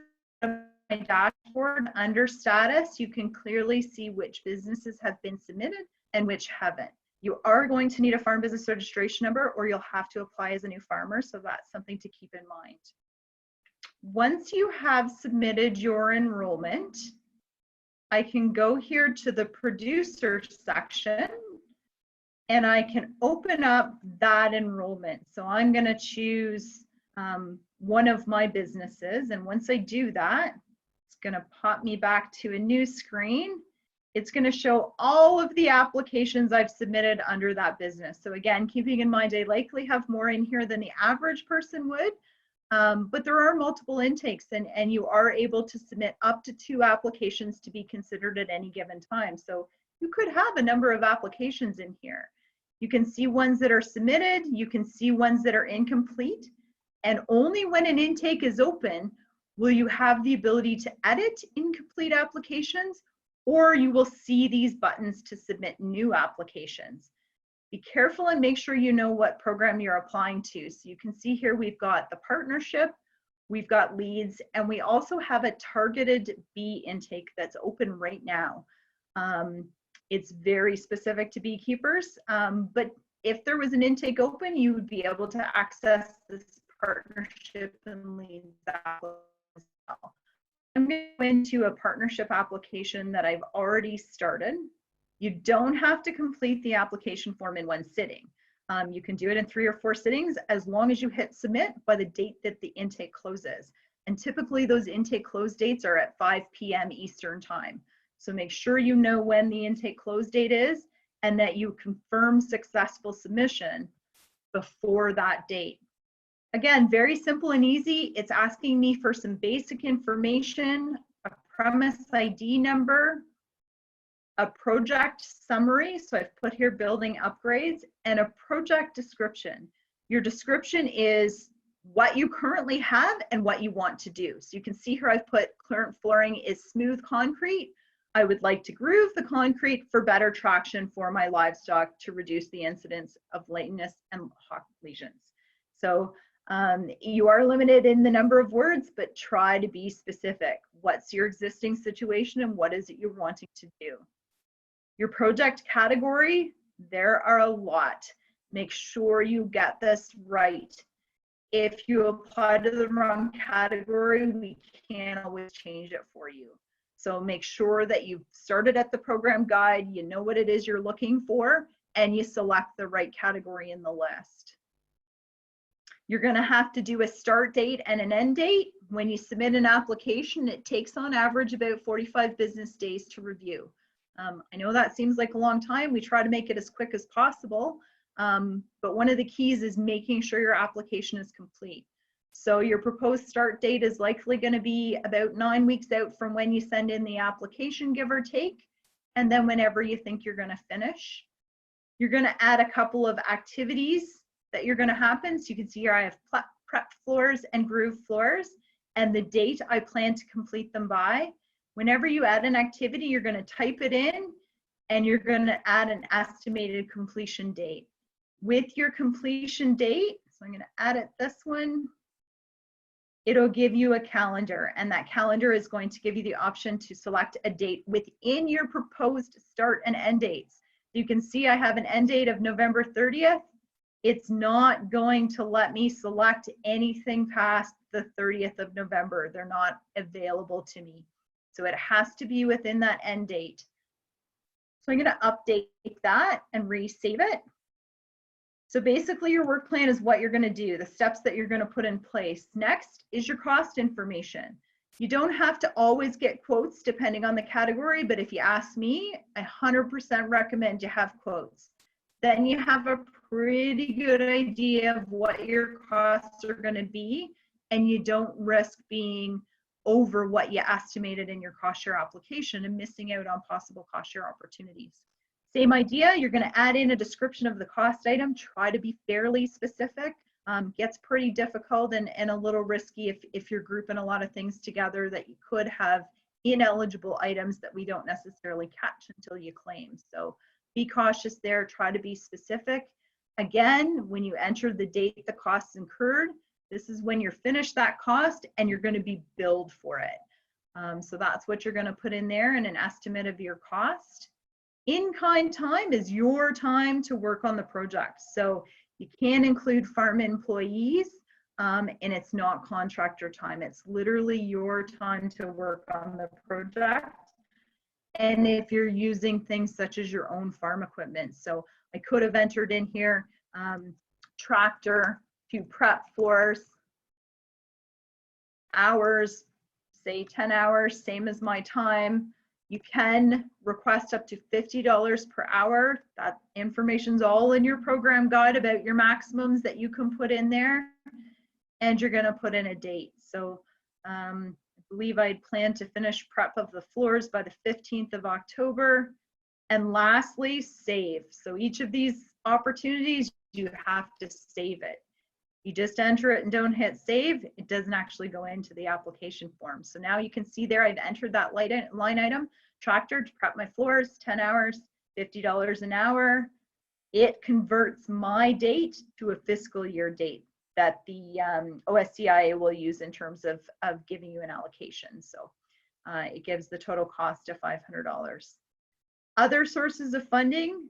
Speaker 5: my dashboard under status, you can clearly see which businesses have been submitted and which haven't. You are going to need a farm business registration number, or you'll have to apply as a new farmer, so that's something to keep in mind. Once you have submitted your enrollment, I can go here to the producer section and I can open up that enrollment. So I'm going to choose one of my businesses, and once I do that, it's going to pop me back to a new screen. It's going to show all of the applications I've submitted under that business. So again, keeping in mind I likely have more in here than the average person would, but there are multiple intakes, and you are able to submit up to 2 applications to be considered at any given time. So you could have a number of applications in here. You can see ones that are submitted, you can see ones that are incomplete, and only when an intake is open will you have the ability to edit incomplete applications, or you will see these buttons to submit new applications. Be careful and make sure you know what program you're applying to. So you can see here we've got the partnership, we've got leads, and we also have a targeted bee intake that's open right now. It's very specific to beekeepers, but if there was an intake open, you would be able to access this partnership and leads as well. I'm going to go into a partnership application that I've already started. You don't have to complete the application form in one sitting. You can do it in 3 or 4 sittings as long as you hit submit by the date that the intake closes. And typically those intake close dates are at 5 p.m. Eastern time. So make sure you know when the intake close date is and that you confirm successful submission before that date. Again, very simple and easy. It's asking me for some basic information, a premise ID number, a project summary. So I've put here building upgrades, and a project description. Your description is what you currently have and what you want to do. So you can see here I've put current flooring is smooth concrete. I would like to groove the concrete for better traction for my livestock to reduce the incidence of lateness and hawk lesions. So You are limited in the number of words, but try to be specific. What's your existing situation and what is it you're wanting to do? Your project category, there are a lot. Make sure you get this right. If you apply to the wrong category, we can't always change it for you. So make sure that you've started at the program guide, you know what it is you're looking for, and you select the right category in the list. You're going to have to do a start date and an end date. When you submit an application, it takes on average about 45 business days to review. I know that seems like a long time. We try to make it as quick as possible. But one of the keys is making sure your application is complete. So your proposed start date is likely going to be about 9 weeks out from when you send in the application, give or take, and then whenever you think you're going to finish. You're going to add a couple of activities that you're going to happen. So you can see here I have prep floors and groove floors and the date I plan to complete them by. Whenever you add an activity, you're going to type it in and you're going to add an estimated completion date. With your completion date, so I'm going to add it this one, it'll give you a calendar, and that calendar is going to give you the option to select a date within your proposed start and end dates. You can see I have an end date of November 30th. It's not going to let me select anything past the 30th of November. They're not available to me. So it has to be within that end date. So I'm going to update that and resave it. So basically your work plan is what you're going to do, the steps that you're going to put in place. Next is your cost information. You don't have to always get quotes depending on the category, but if you ask me, I 100% recommend you have quotes. Then you have a pretty good idea of what your costs are going to be, and you don't risk being over what you estimated in your cost share application and missing out on possible cost share opportunities. Same idea, you're going to add in a description of the cost item, try to be fairly specific. Gets pretty difficult and a little risky if you're grouping a lot of things together that you could have ineligible items that we don't necessarily catch until you claim. So be cautious there, try to be specific. Again, when you enter the date the costs incurred, this is when you're finished that cost and you're going to be billed for it. So that's what you're going to put in there in an estimate of your cost. In-kind time is your time to work on the project. So you can include farm employees and it's not contractor time. It's literally your time to work on the project. And if you're using things such as your own farm equipment. So I could have entered in here tractor to prep floors, hours, say 10 hours, same as my time. You can request up to $50 per hour. That information's all in your program guide about your maximums that you can put in there. And you're going to put in a date. So I believe I'd planned to finish prep of the floors by the 15th of October. And lastly, save. So each of these opportunities, you have to save it. You just enter it and don't hit save, it doesn't actually go into the application form. So now you can see there I've entered that line item, tractor to prep my floors, 10 hours, $50 an hour. It converts my date to a fiscal year date that the OSCIA will use in terms of giving you an allocation. So it gives the total cost of $500. Other sources of funding,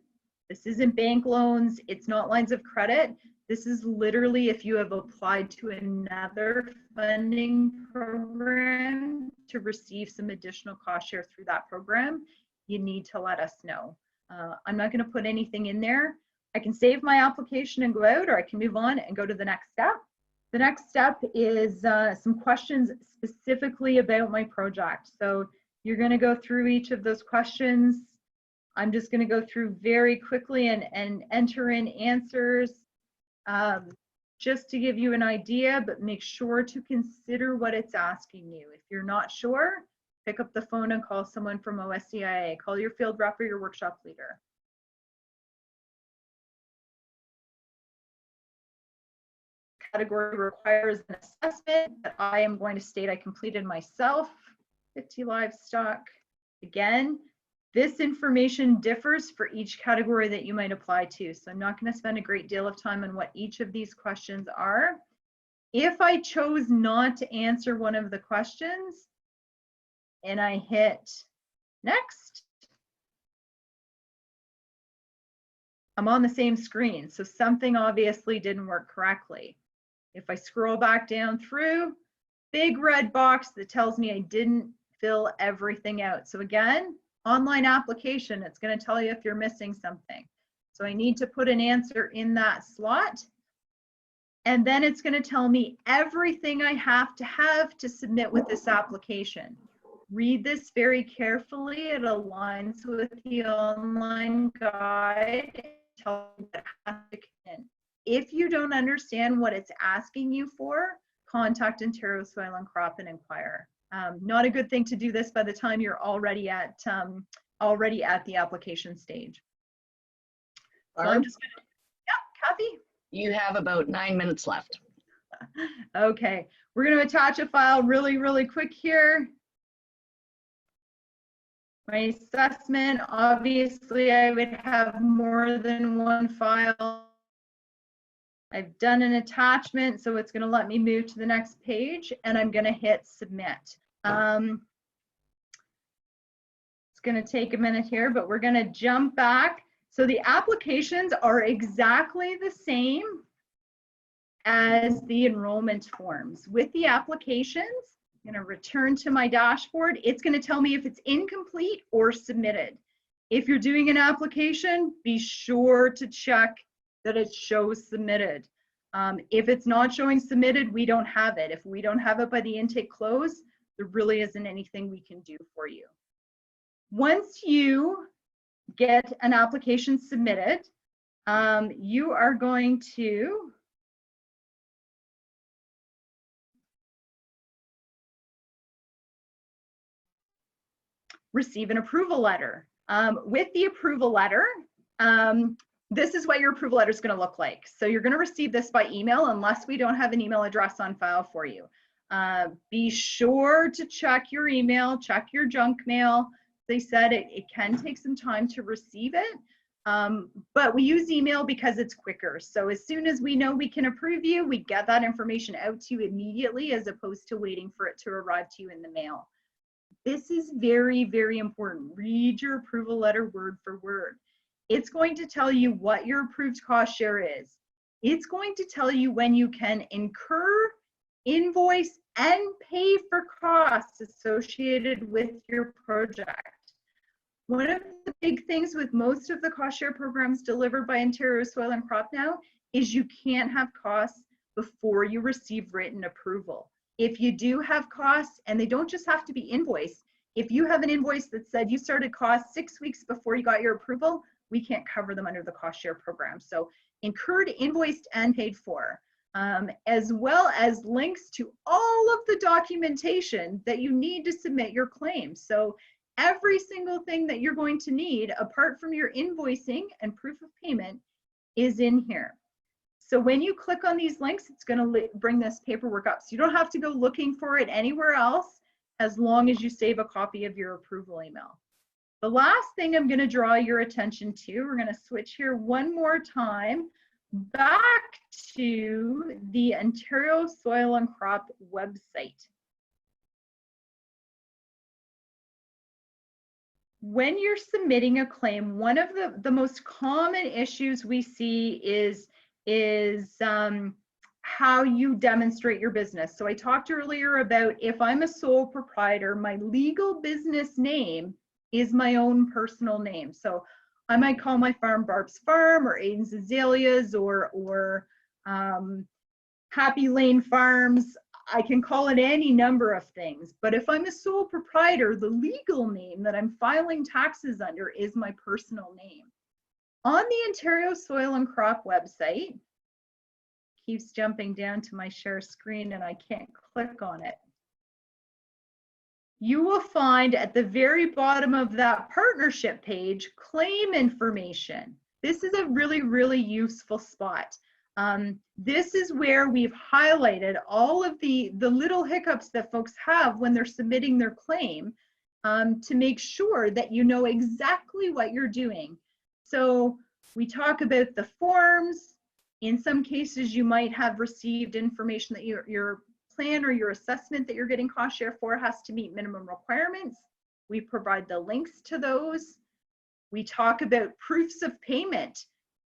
Speaker 5: this isn't bank loans, it's not lines of credit. This is literally if you have applied to another funding program to receive some additional cost share through that program, you need to let us know. I'm not going to put anything in there. I can save my application and go out, or I can move on and go to the next step. The next step is some questions specifically about my project. So you're going to go through each of those questions. I'm just going to go through very quickly and enter in answers. Just to give you an idea, but make sure to consider what it's asking you. If you're not sure, pick up the phone and call someone from OSCIA. Call your field rep or your workshop leader. Category requires an assessment that I am going to state I completed myself. 50 livestock. Again, this information differs for each category that you might apply to. So I'm not going to spend a great deal of time on what each of these questions are. If I chose not to answer one of the questions and I hit next, I'm on the same screen. So something obviously didn't work correctly. If I scroll back down through, big red box that tells me I didn't fill everything out. So again, online application, it's going to tell you if you're missing something. So I need to put an answer in that slot. And then it's going to tell me everything I have to submit with this application. Read this very carefully. It aligns with the online guide. It tells you what has to come in. If you don't understand what it's asking you for, contact Ontario Soil and Crop and inquire. Not a good thing to do this by the time you're already at the application stage. So I'm just gonna, yeah, Kathy?
Speaker 1: You have about 9 minutes left.
Speaker 5: Okay, we're going to attach a file really quick here. My assessment, obviously I would have more than one file. I've done an attachment, so it's going to let me move to the next page, and I'm going to hit submit. It's going to take a minute here, but we're going to jump back. So the applications are exactly the same as the enrollment forms. With the applications, I'm going to return to my dashboard. It's going to tell me if it's incomplete or submitted. If you're doing an application, be sure to check that it shows submitted. If it's not showing submitted, we don't have it. If we don't have it by the intake close, there really isn't anything we can do for you. Once you get an application submitted, you are going to receive an approval letter. With the approval letter, this is what your approval letter is going to look like. So you're going to receive this by email unless we don't have an email address on file for you. Be sure to check your email, check your junk mail. They said it can take some time to receive it, but we use email because it's quicker. So as soon as we know we can approve you, we get that information out to you immediately as opposed to waiting for it to arrive to you in the mail. This is very important. Read your approval letter word for word. It's going to tell you what your approved cost share is. It's going to tell you when you can incur, invoice, and pay for costs associated with your project. One of the big things with most of the cost share programs delivered by Ontario Soil and Crop now is you can't have costs before you receive written approval. If you do have costs, and they don't just have to be invoiced, if you have an invoice that said you started costs 6 weeks before you got your approval, we can't cover them under the cost share program. So incurred, invoiced, and paid for, as well as links to all of the documentation that you need to submit your claim. So every single thing that you're going to need, apart from your invoicing and proof of payment, is in here. So when you click on these links, it's going to bring this paperwork up. So you don't have to go looking for it anywhere else as long as you save a copy of your approval email. The last thing I'm going to draw your attention to, we're going to switch here one more time back to the Ontario Soil and Crop website. When you're submitting a claim, one of the most common issues we see is how you demonstrate your business. So I talked earlier about if I'm a sole proprietor, my legal business name is my own personal name. So I might call my farm Barb's Farm or Aiden's Azaleas or Happy Lane Farms. I can call it any number of things, but if I'm a sole proprietor, the legal name that I'm filing taxes under is my personal name. On the Ontario Soil and Crop website, keeps jumping down to my share screen and I can't click on it. You will find at the very bottom of that partnership page, claim information. This is a really useful spot. This is where we've highlighted all of the little hiccups that folks have when they're submitting their claim to make sure that you know exactly what you're doing. So we talk about the forms. In some cases, you might have received information that your plan or your assessment that you're getting cost share for has to meet minimum requirements. We provide the links to those. We talk about proofs of payment.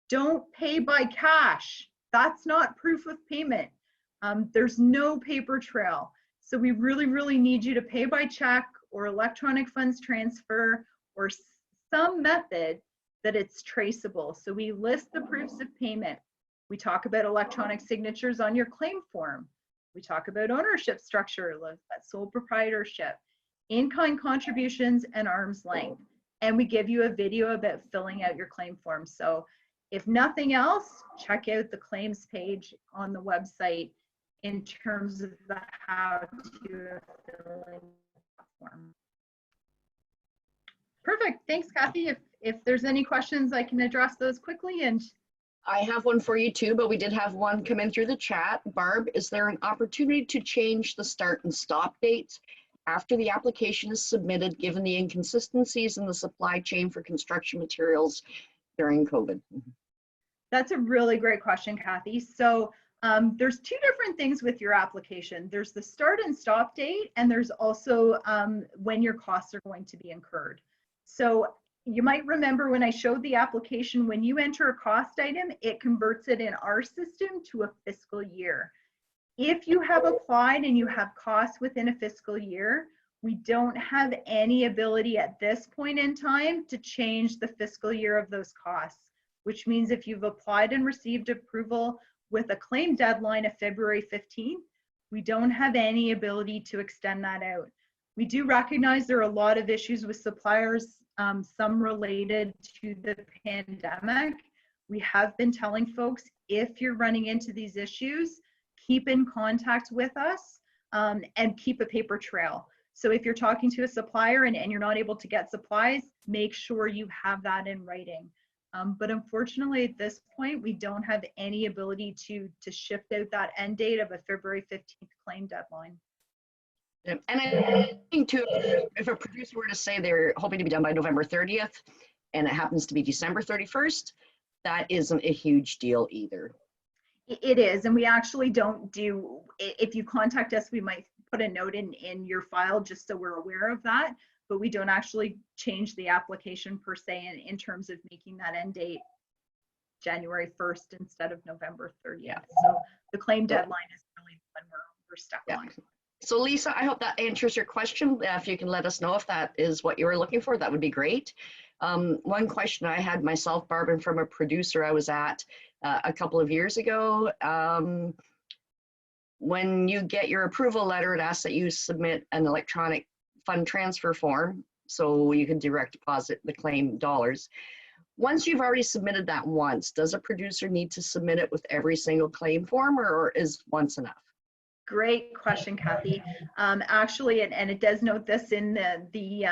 Speaker 5: Don't pay by cash. That's not proof of payment. There's no paper trail. So we really, really need you to pay by check or electronic funds transfer or some method that it's traceable. So we list the proofs of payment. We talk about electronic signatures on your claim form. We talk about ownership structure, that sole proprietorship, in-kind contributions, and arm's length. And we give you a video about filling out your claim form. So if nothing else, check out the claims page on the website in terms of the how to fill in the form. Perfect. Thanks, Kathy. If there's any questions, I can address those quickly. And
Speaker 1: I have one for you too, but we did have one come in through the chat. Barb, is there an opportunity to change the start and stop dates after the application is submitted, given the inconsistencies in the supply chain for construction materials during COVID?
Speaker 5: that's a really great question, Kathy. So there's two different things with your application. There's the start and stop date, and there's also when your costs are going to be incurred. So you might remember when I showed the application, when you enter a cost item, it converts it in our system to a fiscal year. If you have applied and you have costs within a fiscal year, we don't have any ability at this point in time to change the fiscal year of those costs, which means if you've applied and received approval with a claim deadline of February 15th, we don't have any ability to extend that out. We do recognize there are a lot of issues with suppliers, some related to the pandemic. We have been telling folks, if you're running into these issues, keep in contact with us and keep a paper trail. So if you're talking to a supplier and you're not able to get supplies, make sure you have that in writing. But unfortunately, at this point, we don't have any ability to shift out that end date of a February 15th claim deadline.
Speaker 1: And I think too, if a producer were to say they're hoping to be done by November 30th, and it happens to be December 31st, that isn't a huge deal either.
Speaker 5: It is, and we actually don't do, if you contact us, we might put a note in your file just so we're aware of that, but we don't actually change the application per se in terms of making that end date January 1st instead of November 30th. Yeah. So the claim deadline is really when we're stuck on.
Speaker 1: So Lisa, I hope that answers your question. If you can let us know if that is what you were looking for, that would be great. One question I had myself, Barb, and from a producer I was at a couple of years ago, when you get your approval letter, it asks that you submit an electronic fund transfer form so you can direct deposit the claim dollars. Once you've already submitted that once, does a producer need to submit it with every single claim form, or is once enough?
Speaker 5: Great question, Kathy. Actually, and it does note this in the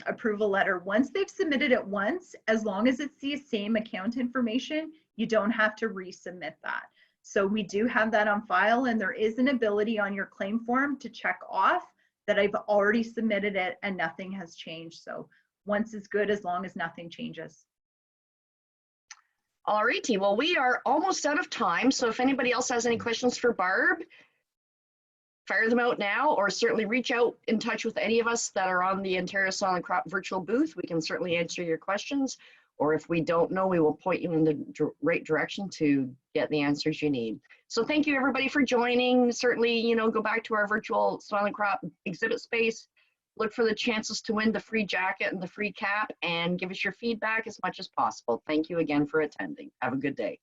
Speaker 5: approval letter, once they've submitted it once, as long as it's the same account information, you don't have to resubmit that. So we do have that on file, and there is an ability on your claim form to check off that I've already submitted it and nothing has changed. So once is good as long as nothing changes.
Speaker 1: All righty, well, we are almost out of time. So if anybody else has any questions for Barb, fire them out now, or certainly reach out in touch with any of us that are on the Ontario Soil and Crop virtual booth. We can certainly answer your questions, or if we don't know, we will point you in the right direction to get the answers you need. So thank you everybody for joining. Certainly, you know, go back to our virtual Soil and Crop exhibit space, look for the chances to win the free jacket and the free cap, and give us your feedback as much as possible. Thank you again for attending. Have a good day.